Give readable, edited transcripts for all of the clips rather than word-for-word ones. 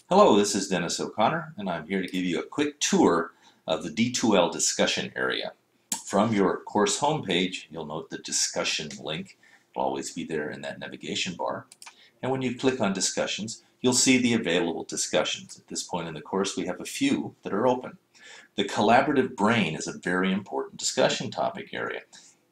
Hello, this is Dennis O'Connor, and I'm here to give you a quick tour of the D2L discussion area. From your course homepage, you'll note the discussion link. It'll always be there in that navigation bar. And when you click on discussions, you'll see the available discussions. At this point in the course, we have a few that are open. The collaborative brain is a very important discussion topic area.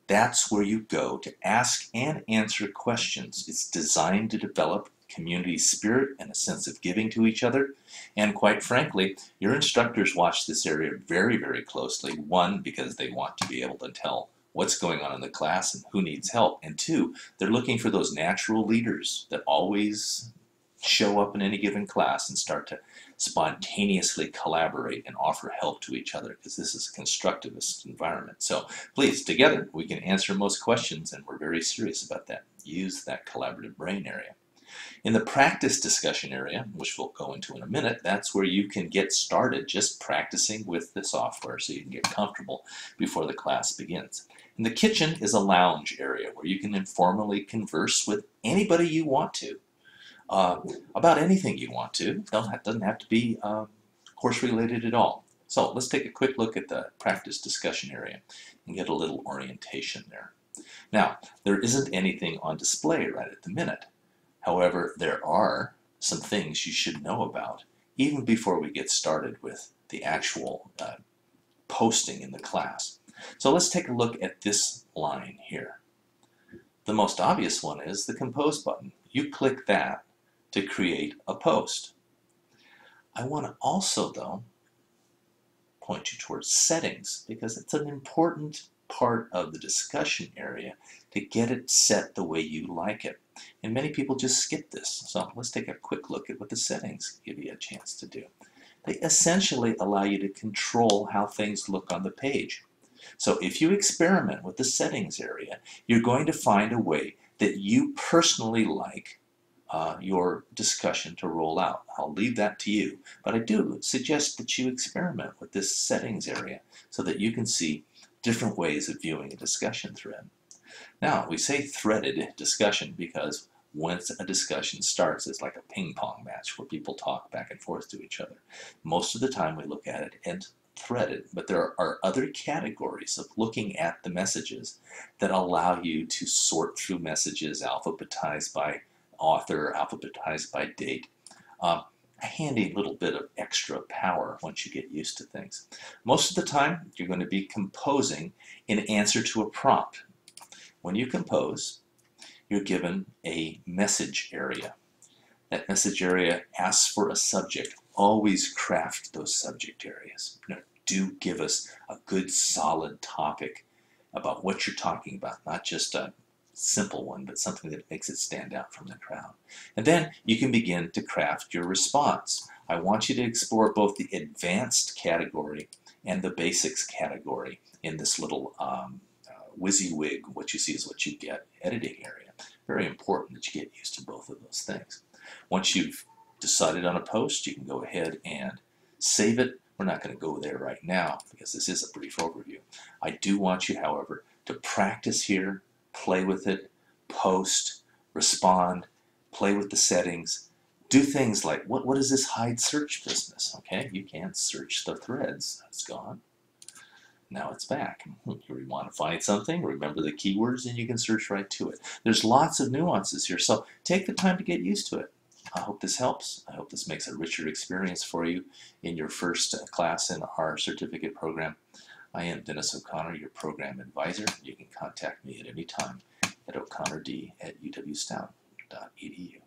That's where you go to ask and answer questions. It's designed to develop community spirit and a sense of giving to each other. And quite frankly, your instructors watch this area very, very closely. One, because they want to be able to tell what's going on in the class and who needs help. And two, they're looking for those natural leaders that always show up in any given class and start to spontaneously collaborate and offer help to each other, because this is a constructivist environment. So please, together we can answer most questions, and we're very serious about that. Use that collaborative brain area. In the practice discussion area, which we'll go into in a minute, that's where you can get started just practicing with the software so you can get comfortable before the class begins. And the kitchen is a lounge area where you can informally converse with anybody you want to. About anything you want to. Doesn't have to be course related at all. So let's take a quick look at the practice discussion area and get a little orientation there. Now, there isn't anything on display right at the minute. However, there are some things you should know about even before we get started with the actual posting in the class. So let's take a look at this line here. The most obvious one is the compose button. You click that to create a post. I want to also, though, point you towards settings, because it's an important part of the discussion area to get it set the way you like it. And many people just skip this. So let's take a quick look at what the settings give you a chance to do. They essentially allow you to control how things look on the page. So if you experiment with the settings area, you're going to find a way that you personally like your discussion to roll out. I'll leave that to you, but I do suggest that you experiment with this settings area so that you can see different ways of viewing a discussion thread. Now, we say threaded discussion because once a discussion starts, it's like a ping pong match where people talk back and forth to each other. Most of the time we look at it and threaded, but there are other categories of looking at the messages that allow you to sort through messages alphabetized by author, alphabetized by date. A handy little bit of extra power once you get used to things. Most of the time, you're going to be composing in answer to a prompt. When you compose, you're given a message area. That message area asks for a subject. Always craft those subject areas. Do give us a good, solid topic about what you're talking about, not just a simple one, but something that makes it stand out from the crowd. And then you can begin to craft your response. I want you to explore both the advanced category and the basics category in this little WYSIWYG, what you see is what you get, editing area. Very important that you get used to both of those things. Once you've decided on a post, you can go ahead and save it. We're not going to go there right now because this is a brief overview. I do want you, however, to practice here, play with it, post, respond, play with the settings, do things like, what is this hide search business? Okay, you can't search the threads. It's gone. Now it's back. You want to find something, remember the keywords, and you can search right to it. There's lots of nuances here, so take the time to get used to it. I hope this helps. I hope this makes a richer experience for you in your first class in our certificate program. I am Dennis O'Connor, your program advisor. You can contact me at any time at o'connord@uwstoudt.edu.